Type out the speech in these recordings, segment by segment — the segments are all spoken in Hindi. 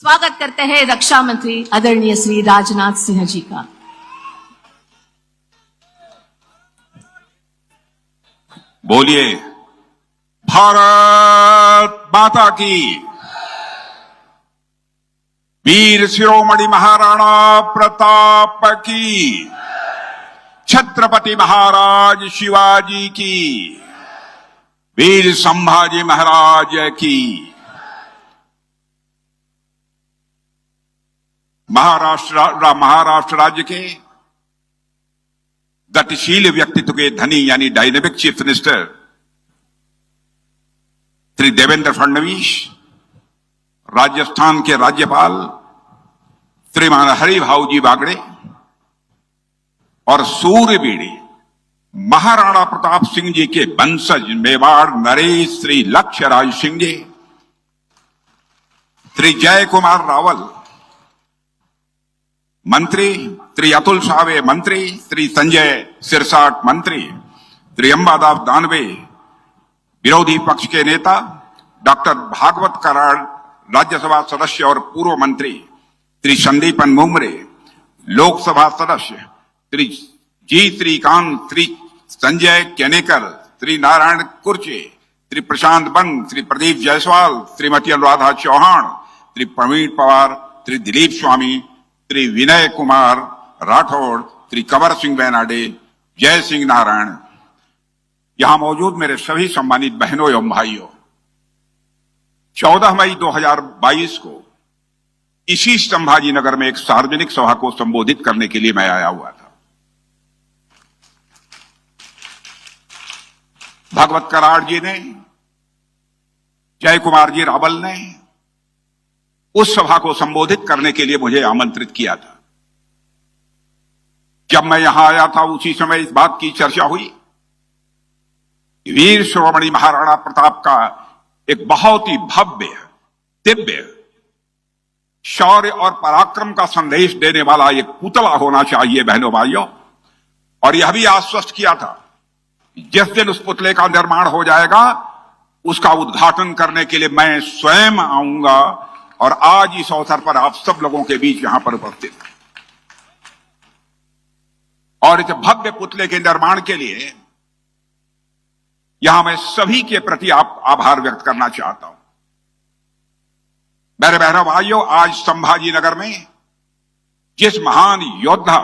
स्वागत करते हैं रक्षा मंत्री आदरणीय श्री राजनाथ सिंह जी का। बोलिए भारत माता की। वीर शिरोमणि महाराणा प्रताप की। छत्रपति महाराज शिवाजी की। वीर संभाजी महाराज की। महाराष्ट्र राज्य के गतिशील व्यक्तित्व के धनी यानी dynamic chief minister Shri Devendra Fadnavis, Rajasthan के राज्यपाल श्रीमान हरिभाऊजी बागड़े और सूर्यवीर महाराणा प्रताप सिंह जी के वंशज मेवाड़ नरेश श्री लक्ष्य राज सिंह जी, श्री जय कुमार रावल मंत्री, श्री अतुल सावे मंत्री, श्री संजय सिरसाट मंत्री, श्री अंबादास दानवे विरोधी पक्ष के नेता, डॉक्टर भागवत कराड़ राज्यसभा सदस्य और पूर्व मंत्री, श्री संदीपन मुमरे लोकसभा सदस्य, श्री जी श्रीकांत, श्री संजय केनेकर, श्री नारायण कुर्चे, श्री प्रशांत बंग, श्री प्रदीप जायसवाल, श्रीमती अनुराधा चौहान, श्री प्रवीण पवार, श्री दिलीप स्वामी, श्री विनय कुमार राठौड़, श्री कंवर सिंह बेनाडे, जय सिंह नारायण, यहां मौजूद मेरे सभी सम्मानित बहनों एवं भाइयों, 14 मई 2022 को इसी संभाजी नगर में एक सार्वजनिक सभा को संबोधित करने के लिए मैं आया हुआ था। भागवत कराड़ जी ने, जय कुमार जी रावल ने उस सभा को संबोधित करने के लिए मुझे आमंत्रित किया था। जब मैं यहां आया था उसी समय इस बात की चर्चा हुई, वीर शिरोमणि महाराणा प्रताप का एक बहुत ही भव्य, दिव्य शौर्य और पराक्रम का संदेश देने वाला एक पुतला होना चाहिए बहनों भाइयों। और यह भी आश्वस्त किया था जिस दिन उस पुतले का निर्माण हो जाएगा उसका उद्घाटन करने के लिए मैं स्वयं आऊंगा। और आज इस अवसर पर आप सब लोगों के बीच यहां पर उपस्थित हैं। और इस भव्य पुतले के निर्माण के लिए यहां मैं सभी के प्रति आभार व्यक्त करना चाहता हूं। मेरे बहनों भाइयों, आज संभाजी नगर में जिस महान योद्धा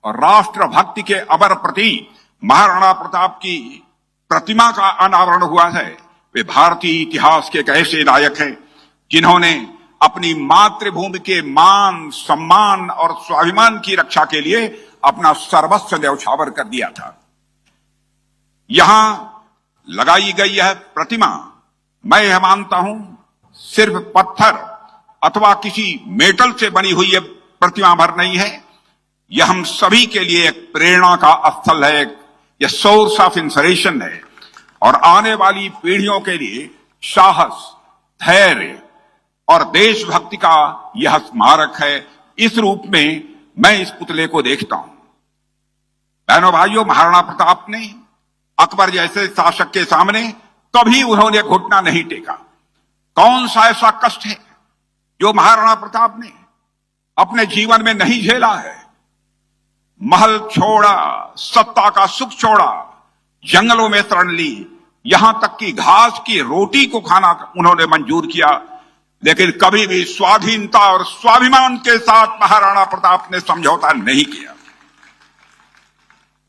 और राष्ट्रभक्ति के अमर प्रतीक महाराणा प्रताप की प्रतिमा का अनावरण हुआ है, वे भारतीय इतिहास के एक ऐसे नायक हैं जिन्होंने अपनी मातृभूमि के मान, सम्मान और स्वाभिमान की रक्षा के लिए अपना सर्वस्व न्यौछावर कर दिया था। यहां लगाई गई यह प्रतिमा, मैं यह मानता हूं, सिर्फ पत्थर अथवा किसी मेटल से बनी हुई यह प्रतिमा भर नहीं है। यह हम सभी के लिए एक प्रेरणा का स्थल है, यह सोर्स ऑफ इंस्पिरेशन है और आने वाली पीढ़ियों के लिए साहस, धैर्य और देशभक्ति का यह स्मारक है। इस रूप में मैं इस पुतले को देखता हूं। बहनों भाइयों, महाराणा प्रताप ने अकबर जैसे शासक के सामने कभी उन्होंने घुटना नहीं टेका। कौन सा ऐसा कष्ट है जो महाराणा प्रताप ने अपने जीवन में नहीं झेला है। महल छोड़ा, सत्ता का सुख छोड़ा, जंगलों में शरण ली, यहां तक कि घास की रोटी को खाना उन्होंने मंजूर किया, लेकिन कभी भी स्वाधीनता और स्वाभिमान के साथ महाराणा प्रताप ने समझौता नहीं किया।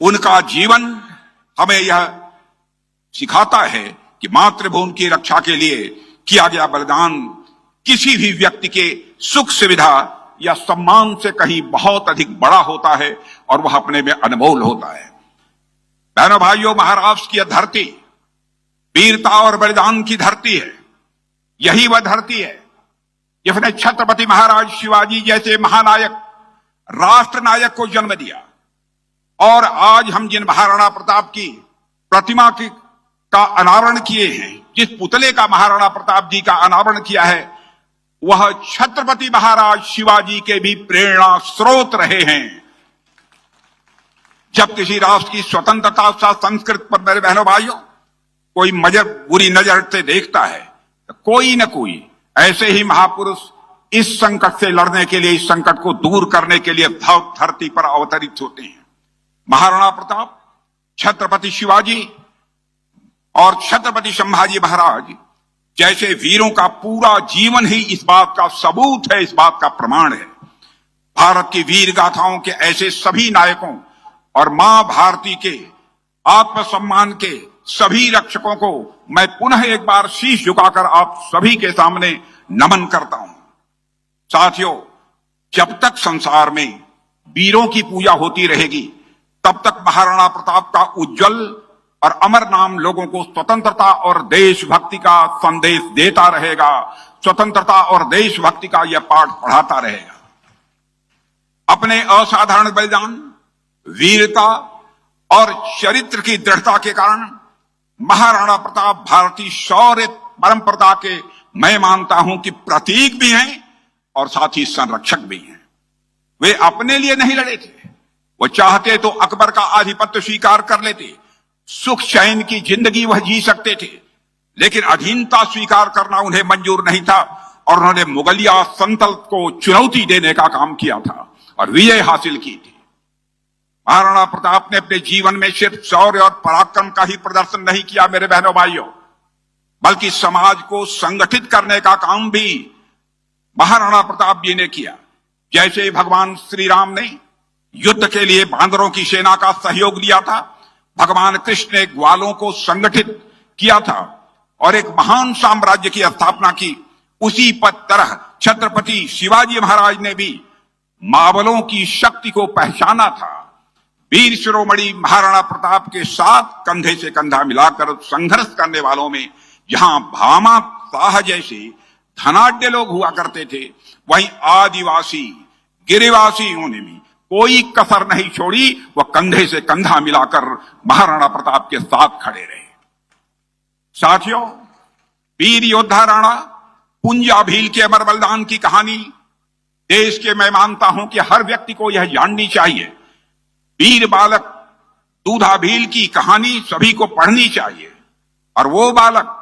उनका जीवन हमें यह सिखाता है कि मातृभूमि की रक्षा के लिए किया गया बलिदान किसी भी व्यक्ति के सुख सुविधा या सम्मान से कहीं बहुत अधिक बड़ा होता है और वह अपने में अनमोल होता है। बहनों भाइयों, महाराष्ट्र की यह धरती वीरता और बलिदान की धरती है। यही वह धरती है जिसने छत्रपति महाराज शिवाजी जैसे महानायक, राष्ट्र नायक को जन्म दिया। और आज हम जिन महाराणा प्रताप की प्रतिमा का अनावरण किए हैं, जिस पुतले का महाराणा प्रताप जी का अनावरण किया है, वह छत्रपति महाराज शिवाजी के भी प्रेरणा स्रोत रहे हैं। जब किसी राष्ट्र की स्वतंत्रता सा संस्कृत पर मेरे बहनों भाइयों कोई बुरी नजर से देखता है, कोई न कोई ऐसे ही महापुरुष इस संकट से लड़ने के लिए, इस संकट को दूर करने के लिए धरती पर अवतरित होते हैं। महाराणा प्रताप, छत्रपति शिवाजी और छत्रपति संभाजी महाराज जैसे वीरों का पूरा जीवन ही इस बात का सबूत है, इस बात का प्रमाण है। भारत की वीर गाथाओं के ऐसे सभी नायकों और मां भारती के आत्मसम्मान के सभी रक्षकों को मैं पुनः एक बार शीश झुकाकर आप सभी के सामने नमन करता हूं। साथियों, जब तक संसार में वीरों की पूजा होती रहेगी, तब तक महाराणा प्रताप का उज्जवल और अमर नाम लोगों को स्वतंत्रता और देशभक्ति का संदेश देता रहेगा, स्वतंत्रता और देशभक्ति का यह पाठ पढ़ाता रहेगा। अपने असाधारण बलिदान, वीरता और चरित्र की दृढ़ता के कारण महाराणा प्रताप भारतीय शौर्य परंपरा के, मैं मानता हूं कि प्रतीक भी हैं और साथ ही संरक्षक भी हैं। वे अपने लिए नहीं लड़े थे, वो चाहते तो अकबर का आधिपत्य स्वीकार कर लेते, सुख चैन की जिंदगी वह जी सकते थे, लेकिन अधीनता स्वीकार करना उन्हें मंजूर नहीं था और उन्होंने मुगलिया सल्तनत को चुनौती देने का काम किया था और विजय हासिल की थी। महाराणा प्रताप ने अपने जीवन में सिर्फ शौर्य और पराक्रम का ही प्रदर्शन नहीं किया मेरे बहनों भाइयों, बल्कि समाज को संगठित करने का काम भी महाराणा प्रताप जी ने किया। जैसे भगवान श्री राम ने युद्ध के लिए बांदरों की सेना का सहयोग लिया था, भगवान कृष्ण ने ग्वालों को संगठित किया था और एक महान साम्राज्य की स्थापना की, उसी तरह छत्रपति शिवाजी महाराज ने भी मावलों की शक्ति को पहचाना था। वीर शिरोमणि महाराणा प्रताप के साथ कंधे से कंधा मिलाकर संघर्ष करने वालों में जहां भामा शाह जैसे धनाढ्य लोग हुआ करते थे, वहीं आदिवासी गिरिवासियों ने भी कोई कसर नहीं छोड़ी, वह कंधे से कंधा मिलाकर महाराणा प्रताप के साथ खड़े रहे। साथियों, वीर योद्धा राणा पुंजा भील के अमर बलिदान की कहानी देश के, मैं मानता हूं कि हर व्यक्ति को यह जाननी चाहिए। वीर बालक दूधा भील की कहानी सभी को पढ़नी चाहिए। और वो बालक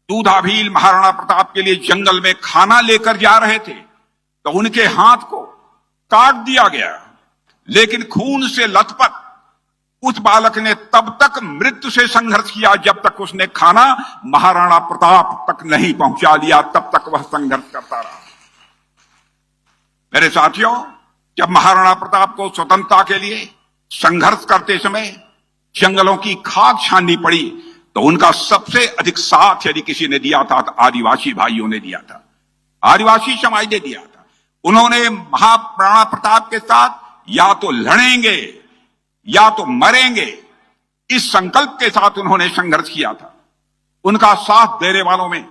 दूधा भील महाराणा प्रताप के लिए जंगल में खाना लेकर जा रहे थे तो उनके हाथ को काट दिया गया, लेकिन खून से लथपथ उस बालक ने तब तक मृत्यु से संघर्ष किया जब तक उसने खाना महाराणा प्रताप तक नहीं पहुंचा लिया, तब तक वह संघर्ष करता रहा। मेरे साथियों, जब महाराणा प्रताप को स्वतंत्रता के लिए संघर्ष करते समय जंगलों की खाक छाननी पड़ी तो उनका सबसे अधिक साथ यदि किसी ने दिया था तो आदिवासी भाइयों ने दिया था, आदिवासी समाज ने दिया था। उन्होंने महाराणा प्रताप के साथ या तो लड़ेंगे या तो मरेंगे, इस संकल्प के साथ उन्होंने संघर्ष किया था। उनका साथ देने वालों में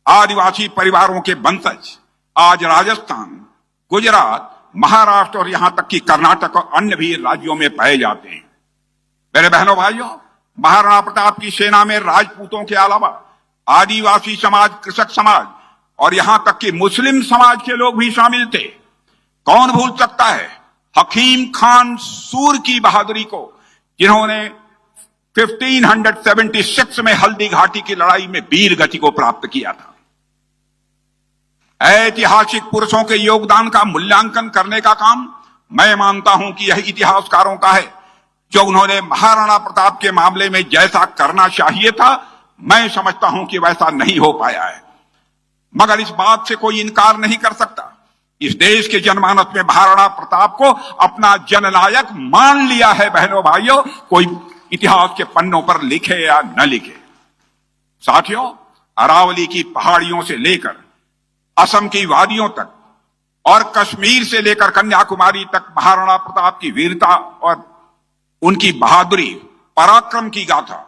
आदिवासी परिवारों के वंशज आज राजस्थान, गुजरात, महाराष्ट्र और यहां तक कि कर्नाटक और अन्य भी राज्यों में पाए जाते हैं। मेरे बहनों भाइयों, महाराणा प्रताप की सेना में राजपूतों के अलावा आदिवासी समाज, कृषक समाज और यहां तक कि मुस्लिम समाज के लोग भी शामिल थे। कौन भूल सकता है हकीम खान सूर की बहादुरी को, जिन्होंने 1576 में हल्दी घाटी की लड़ाई में वीर गति को प्राप्त किया था। ऐतिहासिक पुरुषों के योगदान का मूल्यांकन करने का काम मैं मानता हूं कि यह इतिहासकारों का है, जो उन्होंने महाराणा प्रताप के मामले में जैसा करना चाहिए था, मैं समझता हूं कि वैसा नहीं हो पाया है। मगर इस बात से कोई इनकार नहीं कर सकता, इस देश के जनमानस में महाराणा प्रताप को अपना जननायक मान लिया है। बहनों भाइयों, कोई इतिहास के पन्नों पर लिखे या न लिखे। साथियों, अरावली की पहाड़ियों से लेकर असम की वादियों तक और कश्मीर से लेकर कन्याकुमारी तक महाराणा प्रताप की वीरता और उनकी बहादुरी, पराक्रम की गाथा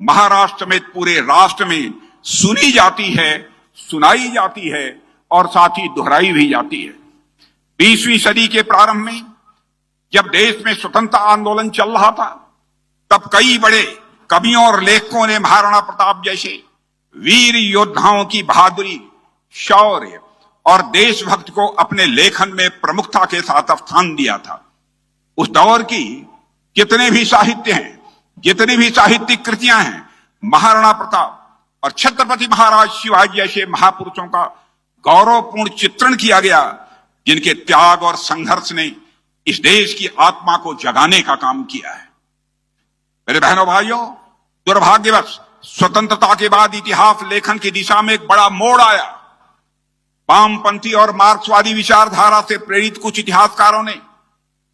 महाराष्ट्र में पूरे राष्ट्र में सुनी जाती है, सुनाई जाती है और साथ ही दोहराई भी जाती है। 20वीं सदी के प्रारंभ में जब देश में स्वतंत्रता आंदोलन चल रहा था, तब कई बड़े कवियों और लेखकों ने महाराणा प्रताप जैसे वीर योद्धाओं की बहादुरी, शौर्य और देशभक्ति को अपने लेखन में प्रमुखता के साथ स्थान दिया था। उस दौर की जितने भी साहित्य हैं, जितनी भी साहित्यिक कृतियां हैं, महाराणा प्रताप और छत्रपति महाराज शिवाजी जैसे महापुरुषों का गौरवपूर्ण चित्रण किया गया, जिनके त्याग और संघर्ष ने इस देश की आत्मा को जगाने का काम किया है। मेरे बहनों भाइयों, दुर्भाग्यवश स्वतंत्रता के बाद इतिहास लेखन की दिशा में एक बड़ा मोड़ आया। वामपंथी और मार्क्सवादी विचारधारा से प्रेरित कुछ इतिहासकारों ने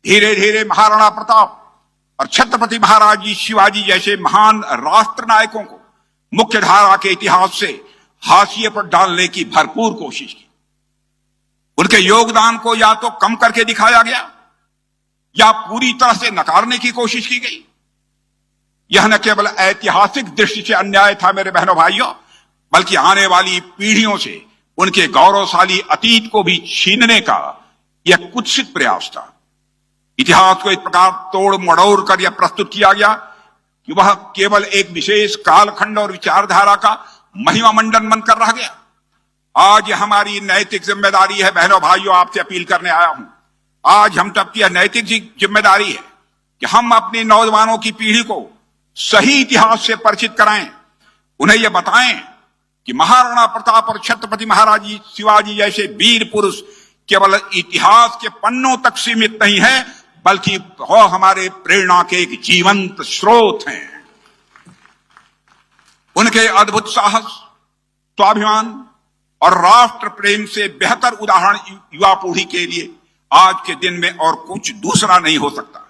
धीरे धीरे महाराणा प्रताप और छत्रपति महाराज जी शिवाजी जैसे महान राष्ट्र नायकों को मुख्य धारा के इतिहास से हाशिए पर डालने की भरपूर कोशिश की। उनके योगदान को या तो कम करके दिखाया गया या पूरी तरह से नकारने की कोशिश की गई। यह न केवल ऐतिहासिक दृष्टि से अन्याय था मेरे बहनों भाइयों, बल्कि आने वाली पीढ़ियों से उनके गौरवशाली अतीत को भी छीनने का यह कुत्सित प्रयास था। इतिहास को इस प्रकार तोड़ मड़ोड़ कर यह प्रस्तुत किया गया कि वह केवल एक विशेष कालखंड और विचारधारा का महिमा मंडन बनकर रह गया। आज यह हमारी नैतिक जिम्मेदारी है बहनों भाइयों, आपसे अपील करने आया हूं। आज हम सबकी यह नैतिक जिम्मेदारी है कि हम अपने नौजवानों की पीढ़ी को सही इतिहास से परिचित कराएं, उन्हें यह बताएं कि महाराणा प्रताप और छत्रपति महाराज जी शिवाजी जैसे वीर पुरुष केवल इतिहास के पन्नों तक सीमित नहीं है, बल्कि वह हमारे प्रेरणा के एक जीवंत स्रोत हैं। उनके अद्भुत साहस, स्वाभिमान और राष्ट्र प्रेम से बेहतर उदाहरण युवा पीढ़ी के लिए आज के दिन में और कुछ दूसरा नहीं हो सकता।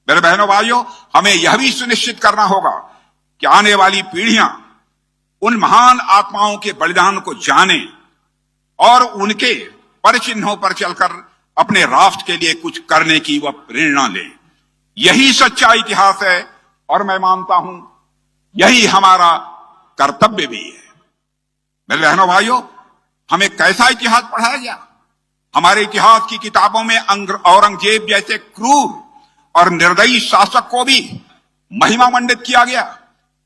मेरे बहनों भाइयों, हमें यह भी सुनिश्चित करना होगा कि आने वाली पीढ़ियां उन महान आत्माओं के बलिदान को जाने और उनके परिचिन्हों पर चलकर अपने राष्ट्र के लिए कुछ करने की वह प्रेरणा ले। यही सच्चा इतिहास है और मैं मानता हूं यही हमारा कर्तव्य भी है। मेरे बहनों भाइयों, हमें कैसा इतिहास पढ़ाया गया? हमारे इतिहास की किताबों में औरंगजेब जैसे क्रूर और निर्दयी शासक को भी महिमा मंडित किया गया,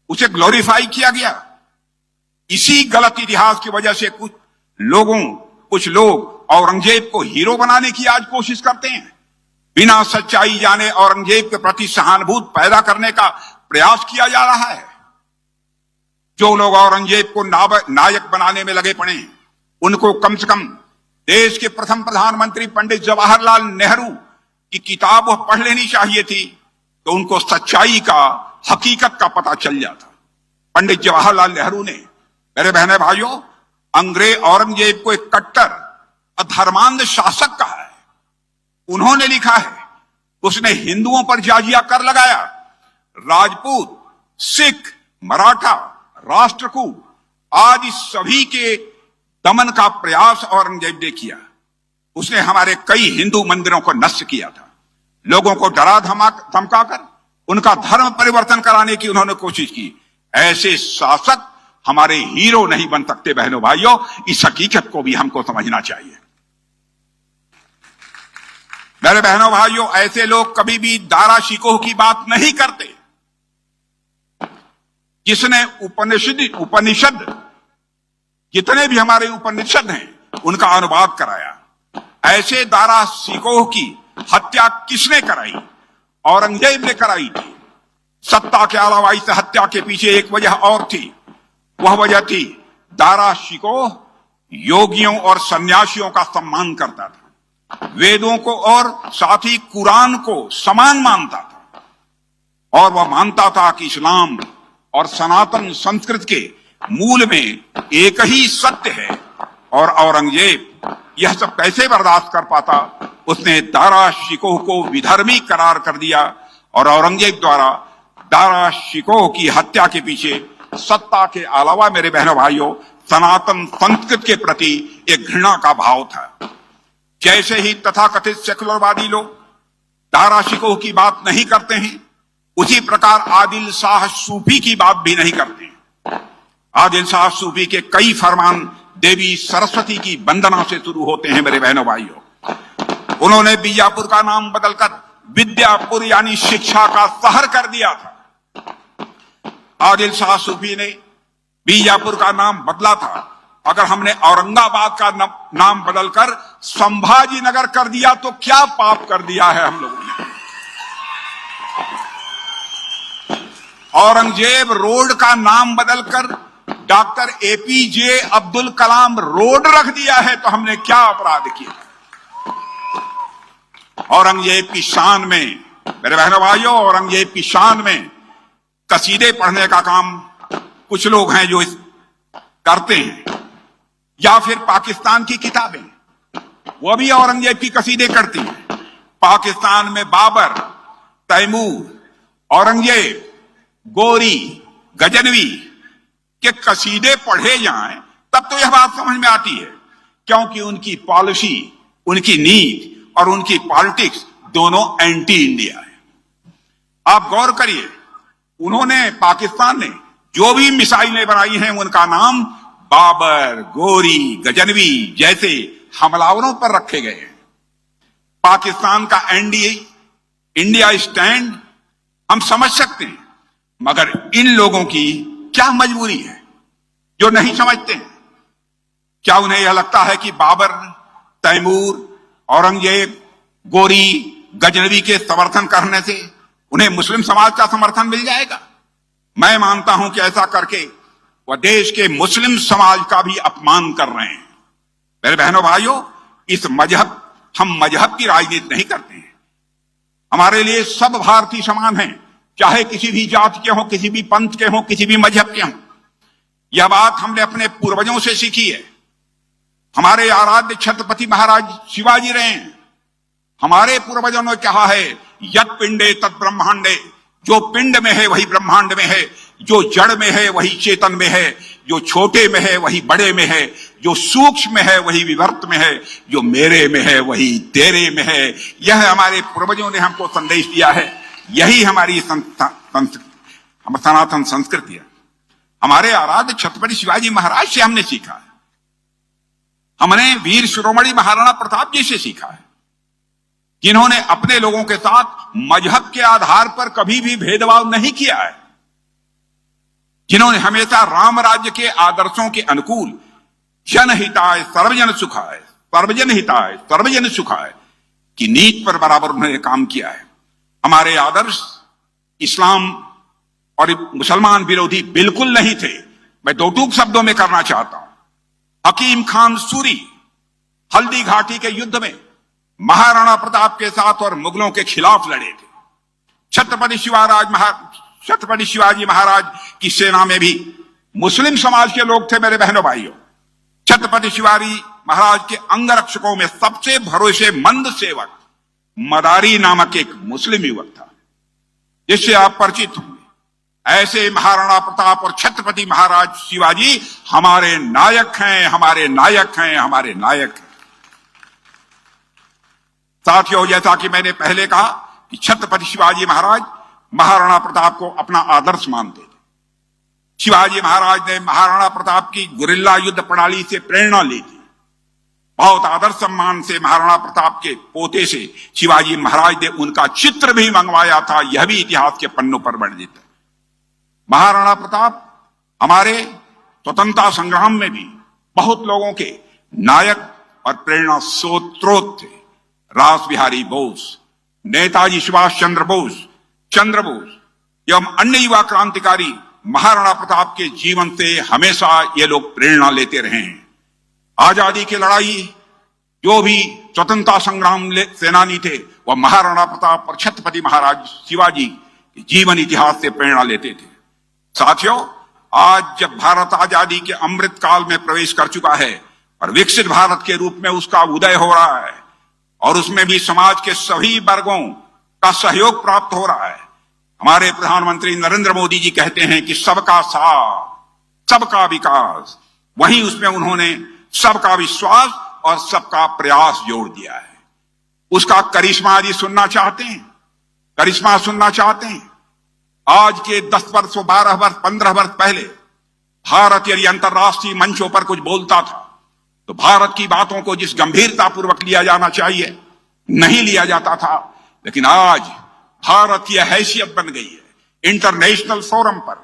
उसे ग्लोरीफाई किया गया। इसी गलत इतिहास की वजह से कुछ लोग औरंगजेब को हीरो बनाने की आज कोशिश करते हैं। बिना सच्चाई जाने औरंगजेब के प्रति सहानुभूति पैदा करने का प्रयास किया जा रहा है। जो लोग औरंगजेब को नायक बनाने में लगे पड़े हैं, उनको कम से कम देश के प्रथम प्रधानमंत्री पंडित जवाहरलाल नेहरू की किताब वह पढ़ लेनी चाहिए थी, तो उनको सच्चाई का, हकीकत का पता चल जाता। पंडित जवाहरलाल नेहरू ने, मेरे बहने भाइयों, अंग्रेज औरंगजेब को एक कट्टर अधर्मांध शासक कहा है। उन्होंने लिखा है, उसने हिंदुओं पर जाजिया कर लगाया, राजपूत, सिख, मराठा, राष्ट्रकूट आदि सभी के दमन का प्रयास औरंगजेब ने किया। उसने हमारे कई हिंदू मंदिरों को नष्ट किया था। लोगों को डरा धमकाकर उनका धर्म परिवर्तन कराने की उन्होंने कोशिश की। ऐसे शासक हमारे हीरो नहीं बन सकते बहनों भाइयों, इस हकीकत को भी हमको समझना चाहिए। मेरे बहनों भाइयों, ऐसे लोग कभी भी दारा शिकोह की बात नहीं करते, जिसने उपनिषद जितने भी हमारे उपनिषद हैं उनका अनुवाद कराया। ऐसे दारा शिकोह की हत्या किसने कराई? औरंगजेब ने कराई थी। सत्ता के अलावा इस हत्या के पीछे एक वजह और थी। वह वजह थी दारा शिकोह योगियों और सन्यासियों का सम्मान करता था, वेदों को और साथ ही कुरान को समान मानता था, और वह मानता था कि इस्लाम और सनातन संस्कृति के मूल में एक ही सत्य है। और औरंगजेब यह सब कैसे बर्दाश्त कर पाता? उसने दारा शिकोह को विधर्मी करार कर दिया और औरंगजेब द्वारा दारा शिकोह की हत्या के पीछे सत्ता के अलावा मेरे बहनों भाइयों सनातन संस्कृति के प्रति एक घृणा का भाव था। जैसे ही तथाकथित सेकुलरवादी लोग दारा शिकोह की बात नहीं करते हैं, उसी प्रकार आदिल शाह सूफी की बात भी नहीं करते हैं। आदिल शाह सूफी के कई फरमान देवी सरस्वती की वंदना से शुरू होते हैं मेरे बहनों भाइयों। उन्होंने बीजापुर का नाम बदलकर विद्यापुर यानी शिक्षा का शहर कर दिया था। आदिल शाह सूफी ने बीजापुर का नाम बदला था। अगर हमने औरंगाबाद का नाम बदलकर संभाजी नगर कर दिया तो क्या पाप कर दिया है हम लोगों ने? औरंगजेब रोड का नाम बदलकर doctor APJ Abdul Kalam road रख दिया है तो हमने क्या अपराध किया? औरंगजेब की शान में, मेरे बहनों भाइयों, औरंगजेब की शान में कसीदे पढ़ने का काम कुछ लोग हैं जो करते हैं, या फिर पाकिस्तान की किताबें, वो भी औरंगजेब की कसीदे करती हैं। पाकिस्तान में बाबर, तैमूर, औरंगजेब, गोरी, गजनवी के कसीदे पढ़े जाएं तब तो यह बात समझ में आती है, क्योंकि उनकी पॉलिसी, उनकी नीति और उनकी पॉलिटिक्स दोनों एंटी इंडिया है। आप गौर करिए, उन्होंने, पाकिस्तान ने जो भी मिसाइलें बनाई हैं उनका नाम बाबर, गोरी, गजनवी जैसे हमलावरों पर रखे गए हैं। पाकिस्तान का इंडिया स्टैंड हम समझ सकते हैं, मगर इन लोगों की क्या मजबूरी है जो नहीं समझते हैं? क्या उन्हें यह लगता है कि बाबर, तैमूर, औरंगजेब, गोरी, गजनवी के समर्थन करने से उन्हें मुस्लिम समाज का समर्थन मिल जाएगा? मैं मानता हूं कि ऐसा करके वह देश के मुस्लिम समाज का भी अपमान कर रहे हैं। मेरे बहनों भाइयों, हम मजहब की राजनीति नहीं करते हैं। हमारे लिए सब भारतीय समान हैं, चाहे किसी भी जाति के हों, किसी भी पंथ के हों, किसी भी मजहब के हों। यह बात हमने अपने पूर्वजों से सीखी है। हमारे आराध्य छत्रपति महाराज शिवाजी रहे हैं। हमारे पूर्वजों ने कहा है, यत् पिंडे तत् ब्रह्मांडे, जो पिंड में है वही ब्रह्मांड में है, जो जड़ में है वही चेतन में है, जो छोटे में है वही बड़े में है, जो सूक्ष्म में है वही विवर्त में है, जो मेरे में है वही तेरे में है। यह हमारे पूर्वजों ने हमको संदेश दिया है। यही हमारी सनातन संस्कृति है। हमारे आराध्य छत्रपति शिवाजी महाराज से हमने सीखा है। हमने वीर शिरोमणि महाराणा प्रताप जी से सीखा है, जिन्होंने अपने लोगों के साथ मजहब के आधार पर कभी भी भेदभाव नहीं किया है, जिन्होंने हमेशा राम राज्य के आदर्शों के अनुकूल जनहिताय सर्वजन सुखाय, सर्वजन हिताय सर्वजन सुखाय की नीति पर बराबर उन्होंने काम किया है। हमारे आदर्श इस्लाम और मुसलमान विरोधी बिल्कुल नहीं थे। मैं दो टूक शब्दों में करना चाहता हूं। हकीम खान सूरी हल्दी घाटी के युद्ध में महाराणा प्रताप के साथ और मुगलों के खिलाफ लड़े थे। छत्रपति शिवाजी महाराज की सेना में भी मुस्लिम समाज के लोग थे। मेरे बहनों भाइयों, छत्रपति शिवाजी महाराज के अंगरक्षकों में सबसे भरोसेमंद सेवक मदारी नामक एक मुस्लिम युवक था, जिससे आप परिचित होंगे। ऐसे महाराणा प्रताप और छत्रपति महाराज शिवाजी हमारे नायक हैं, हमारे नायक हैं, हमारे नायक हैं। साथियों, जैसा कि मैंने पहले कहा कि छत्रपति शिवाजी महाराज महाराणा प्रताप को अपना आदर्श मानते थे। शिवाजी महाराज ने महाराणा प्रताप की गुरिल्ला युद्ध प्रणाली से प्रेरणा ली थी। बहुत आदर सम्मान से महाराणा प्रताप के पोते से शिवाजी महाराज ने उनका चित्र भी मंगवाया था। यह भी इतिहास के पन्नों पर वर्णित है। महाराणा प्रताप हमारे स्वतंत्रता संग्राम में भी बहुत लोगों के नायक और प्रेरणा स्रोत थे। रास बिहारी बोस, नेताजी सुभाष चंद्र बोस एवं अन्य युवा क्रांतिकारी महाराणा प्रताप के जीवन से हमेशा ये लोग प्रेरणा लेते रहे हैं। आजादी की लड़ाई जो भी स्वतंत्रता संग्राम सेनानी थे, वह महाराणा प्रताप और छत्रपति महाराज शिवाजी के जीवन इतिहास से प्रेरणा लेते थे। साथियों, आज जब भारत आजादी के अमृत काल में प्रवेश कर चुका है और विकसित भारत के रूप में उसका उदय हो रहा है और उसमें भी समाज के सभी वर्गों का सहयोग प्राप्त हो रहा है, हमारे प्रधानमंत्री नरेंद्र मोदी जी कहते हैं कि सबका साथ, सबका विकास, वहीं उसमें उन्होंने सबका विश्वास और सबका प्रयास जोड़ दिया है। उसका करिश्मा यदि सुनना चाहते हैं, करिश्मा सुनना चाहते हैं, आज के 10 वर्ष, 12 वर्ष, 15 वर्ष पहले भारत यदि अंतर्राष्ट्रीय मंचों पर कुछ बोलता था तो भारत की बातों को जिस गंभीरता पूर्वक लिया जाना चाहिए नहीं लिया जाता था। लेकिन आज भारत की हैसियत बन गई है। इंटरनेशनल फोरम पर,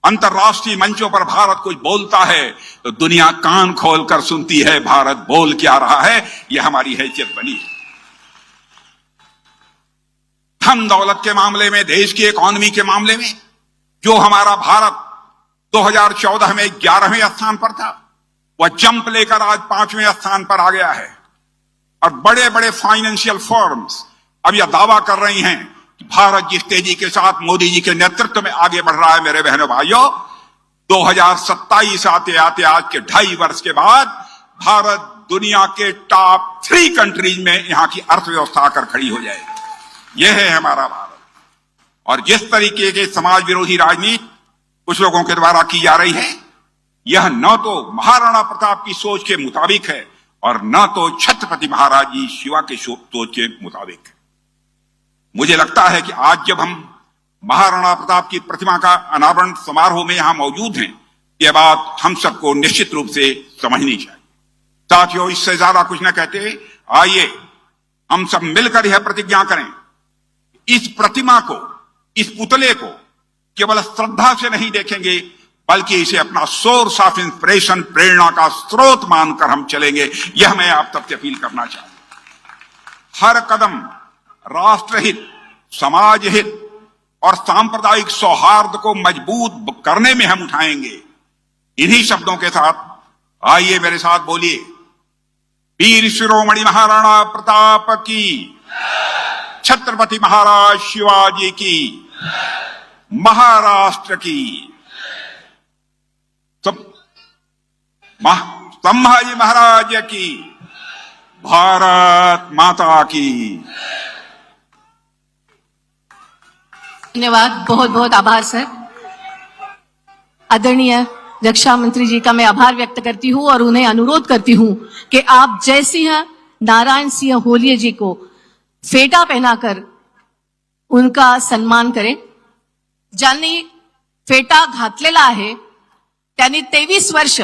अंतर्राष्ट्रीय मंचों पर भारत कुछ बोलता है तो दुनिया कान खोलकर सुनती है भारत बोल क्या रहा है। यह हमारी हैसियत बनी है। धन दौलत के मामले में, देश की इकोनॉमी के मामले में जो हमारा भारत 2014 में 11वें स्थान पर था, वह जंप लेकर आज 5वें स्थान पर आ गया है। और बड़े बड़े फाइनेंशियल फर्म्स अब यह दावा कर रही हैं कि भारत जिस तेजी के साथ मोदी जी के नेतृत्व में आगे बढ़ रहा है, मेरे बहनों भाइयों, 2027 आते आते आज के 2.5 वर्ष के बाद भारत दुनिया के टॉप 3 कंट्रीज में यहां की अर्थव्यवस्था आकर खड़ी हो जाएगी। यह है हमारा भारत। और जिस तरीके के समाज विरोधी राजनीति कुछ लोगों के द्वारा की जा रही है, यह न तो महाराणा प्रताप की सोच के मुताबिक है और न तो छत्रपति महाराज जी शिवा के सोच के मुताबिक है। मुझे लगता है कि आज जब हम महाराणा प्रताप की प्रतिमा का अनावरण समारोह में यहां मौजूद हैं, यह बात हम सबको निश्चित रूप से समझनी चाहिए। साथियों, इससे ज्यादा कुछ न कहते, आइए हम सब मिलकर यह प्रतिज्ञा करें, इस प्रतिमा को, इस पुतले को केवल श्रद्धा से नहीं देखेंगे, बल्कि इसे अपना सोर्स ऑफ इंस्पिरेशन, प्रेरणा का स्रोत मानकर हम चलेंगे। यह मैं आप सबसे अपील करना चाहूंगा। हर कदम राष्ट्रहित, समाज हित और सांप्रदायिक सौहार्द को मजबूत करने में हम उठाएंगे। इन्हीं शब्दों के साथ आइए मेरे साथ बोलिए, वीर शिरोमणि महाराणा प्रताप की, छत्रपति महाराज शिवाजी की, महाराष्ट्र की, संभाजी महाराज की, भारत माता की। धन्यवाद, बहुत बहुत आभार सर। आदरणीय रक्षा मंत्री जी का मैं आभार व्यक्त करती हूं और उन्हें अनुरोध करती हूं कि आप जय सिंह नारायण सिंह होलिये जी को फेटा पहनाकर उनका सन्मान करें। ज्यांनी फेटा घातलेला आहे त्यांनी 23 वर्ष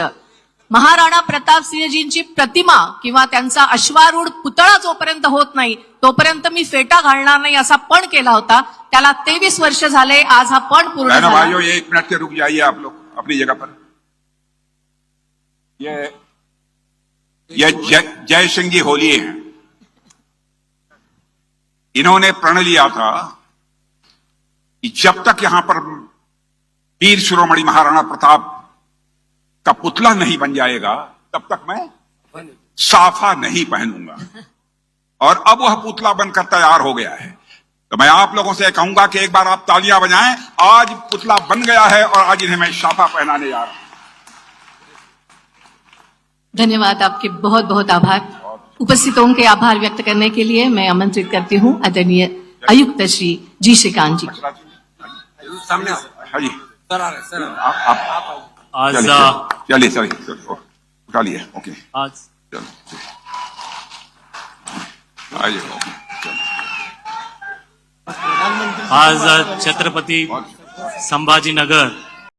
महाराणा प्रताप सिंहजींची प्रतिमा किंवा त्यांचा अश्वारूढ पुतळा जोपर्यंत होत नाही तोपर्यंत मी फेटा घालणार नाही असा पण केला होता। त्याला 23 वर्ष झाले, आज हा पण पूर्ण झाला। भाइयों, 1 मिनट के रुक जाइए आप लोग अपनी जगह पर। ये जय सिंह जी होलिये हैं। इन्होंने प्रण लिया था कि जब तक यहां पर वीर शिरोमणि महाराणा प्रताप का पुतला नहीं बन जाएगा, तब तक मैं साफा नहीं पहनूंगा। और अब वह पुतला बनकर तैयार हो गया है। तो मैं आप लोगों से कहूंगा कि एक बार आप तालियां बजाएं। आज पुतला बन गया है और आज इन्हें मैं साफा पहनाने जा रहा हूं। धन्यवाद, आपके बहुत बहुत आभार। उपस्थितों के आभार व्यक्त करने के लिए मैं आमंत्रित करती हूं आदरणीय आयुक्त श्री जी श्रीकांत जी। सामने हाँ जी सर, आ रहे सर। आप आज चलिए उठा लिए। ओके, आज चलो आइए। ओके, आज छत्रपति संभाजीनगर